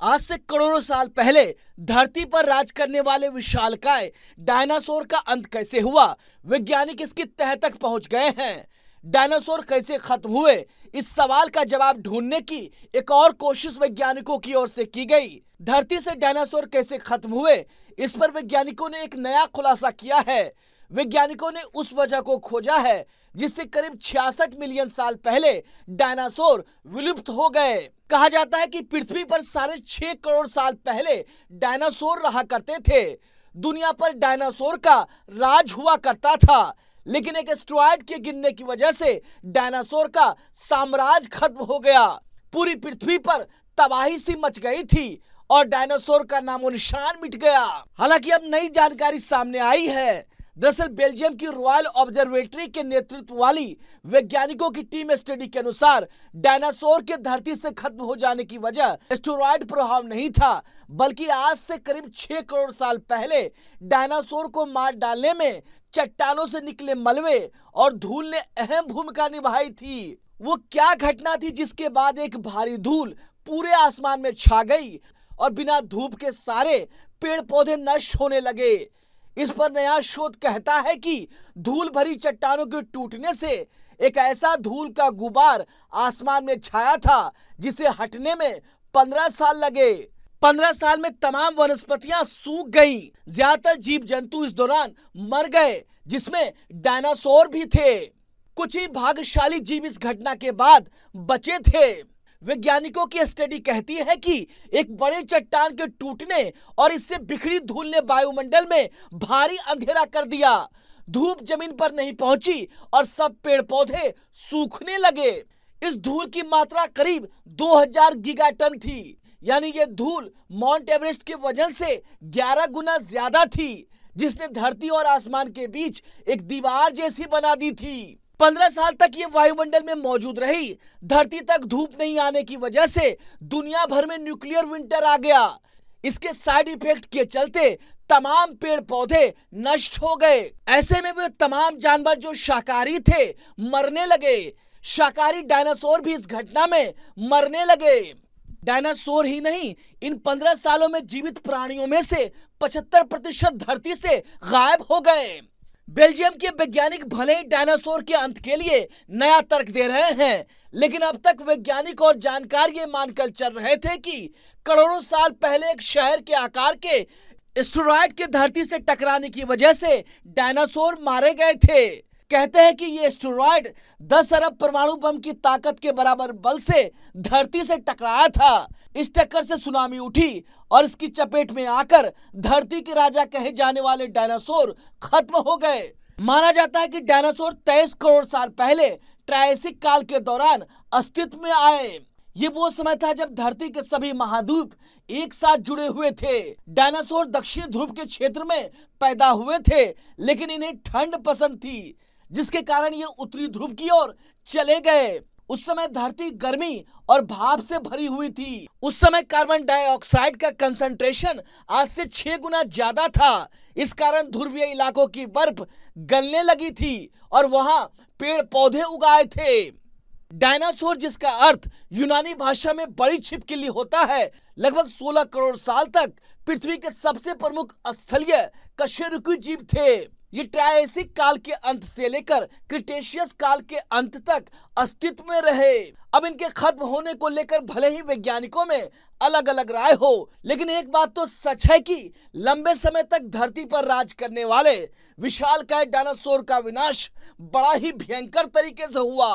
आज से करोड़ों साल पहले धरती पर राज करने वाले विशालकाय डायनासोर का अंत कैसे हुआ, वैज्ञानिक इसकी तह तक पहुंच गए हैं। डायनासोर कैसे खत्म हुए, इस सवाल का जवाब ढूंढने की एक और कोशिश वैज्ञानिकों की ओर से की गई। धरती से डायनासोर कैसे खत्म हुए, इस पर वैज्ञानिकों ने एक नया खुलासा किया है। वैज्ञानिकों ने उस वजह को खोजा है जिससे करीब 66 मिलियन साल पहले डायनासोर विलुप्त हो गए। कहा जाता है कि पृथ्वी पर 6.5 करोड़ साल पहले डायनासोर रहा करते थे। दुनिया पर डायनासोर का राज हुआ करता था, लेकिन एक एस्टेरॉयड के गिरने की वजह से डायनासोर का साम्राज्य खत्म हो गया। पूरी पृथ्वी पर तबाही सी मच गई थी और डायनासोर का नामो निशान मिट गया। हालांकि अब नई जानकारी सामने आई है। दरअसल बेल्जियम की रॉयल ऑब्जर्वेटरी के नेतृत्व वाली वैज्ञानिकों की टीम स्टडी के अनुसार डायनासोर के धरती से खत्म हो जाने की वजह एस्टेरॉयड प्रभाव नहीं था, बल्कि आज से करीब 6 करोड़ साल पहले डायनासोर को मार डालने में चट्टानों से निकले मलबे और धूल ने अहम भूमिका निभाई थी। वो क्या घटना थी जिसके बाद एक भारी धूल पूरे आसमान में छा गई और बिना धूप के सारे पेड़ पौधे नष्ट होने लगे। इस पर नया शोध कहता है कि धूल भरी चट्टानों के टूटने से एक ऐसा धूल का गुबार आसमान में छाया था जिसे हटने में 15 साल लगे। 15 साल में तमाम वनस्पतियां सूख गई। ज्यादातर जीव जंतु इस दौरान मर गए, जिसमें डायनासोर भी थे। कुछ ही भाग्यशाली जीव इस घटना के बाद बचे थे। वैज्ञानिकों की स्टडी कहती है कि एक बड़े चट्टान के टूटने और इससे बिखरी धूल ने वायुमंडल में भारी अंधेरा कर दिया। धूप जमीन पर नहीं पहुंची और सब पेड़ पौधे सूखने लगे। इस धूल की मात्रा करीब 2000 गीगाटन थी, यानी ये धूल माउंट एवरेस्ट के वजन से 11 गुना ज्यादा थी, जिसने धरती और आसमान के बीच एक दीवार जैसी बना दी थी। 15 साल तक ये वायुमंडल में मौजूद रही। धरती तक धूप नहीं आने की वजह से दुनिया भर में न्यूक्लियर विंटर आ गया। इसके साइड इफेक्ट के चलते तमाम पेड़ पौधे नष्ट हो गए। ऐसे में वे तमाम जानवर जो शाकाहारी थे मरने लगे। शाकाहारी डायनासोर भी इस घटना में मरने लगे। डायनासोर ही नहीं, इन 15 सालों में जीवित प्राणियों में से 75% धरती से गायब हो गए। बेल्जियम के वैज्ञानिक भले ही डायनासोर के अंत के लिए नया तर्क दे रहे हैं, लेकिन अब तक वैज्ञानिक और जानकार ये मानकर चल रहे थे कि करोड़ों साल पहले एक शहर के आकार के एस्टेरॉयड के धरती से टकराने की वजह से डायनासोर मारे गए थे। कहते हैं कि ये एस्टेरॉयड 10 अरब परमाणु बम की ताकत के बराबर बल से धरती से टकराया था। इस टक्कर से सुनामी उठी और इसकी चपेट में आकर धरती के राजा कहे जाने वाले डायनासोर खत्म हो गए। माना जाता है कि डायनासोर 23 करोड़ साल पहले ट्रायसिक काल के दौरान अस्तित्व में आए। ये वो समय था जब धरती के सभी महाद्वीप एक साथ जुड़े हुए थे। डायनासोर दक्षिण ध्रुव के क्षेत्र में पैदा हुए थे, लेकिन इन्हें ठंड पसंद थी, जिसके कारण ये उत्तरी ध्रुव की ओर चले गए। उस समय धरती गर्मी और भाप से भरी हुई थी। उस समय कार्बन डाइऑक्साइड का कंसंट्रेशन आज से 6 गुना ज्यादा था। इस कारण ध्रुवीय इलाकों की बर्फ गलने लगी थी और वहां पेड़ पौधे उगाए थे। डायनासोर, जिसका अर्थ यूनानी भाषा में बड़ी छिपकली होता है, लगभग 16 करोड़ साल तक पृथ्वी के सबसे प्रमुख स्थलीय कशेरुकी जीव थे। ये ट्रायसिक काल के अंत से लेकर क्रिटेशियस काल के अंत तक अस्तित्व में रहे। अब इनके खत्म होने को लेकर भले ही वैज्ञानिकों में अलग अलग राय हो, लेकिन एक बात तो सच है कि लंबे समय तक धरती पर राज करने वाले विशालकाय डायनासोर का विनाश बड़ा ही भयंकर तरीके से हुआ।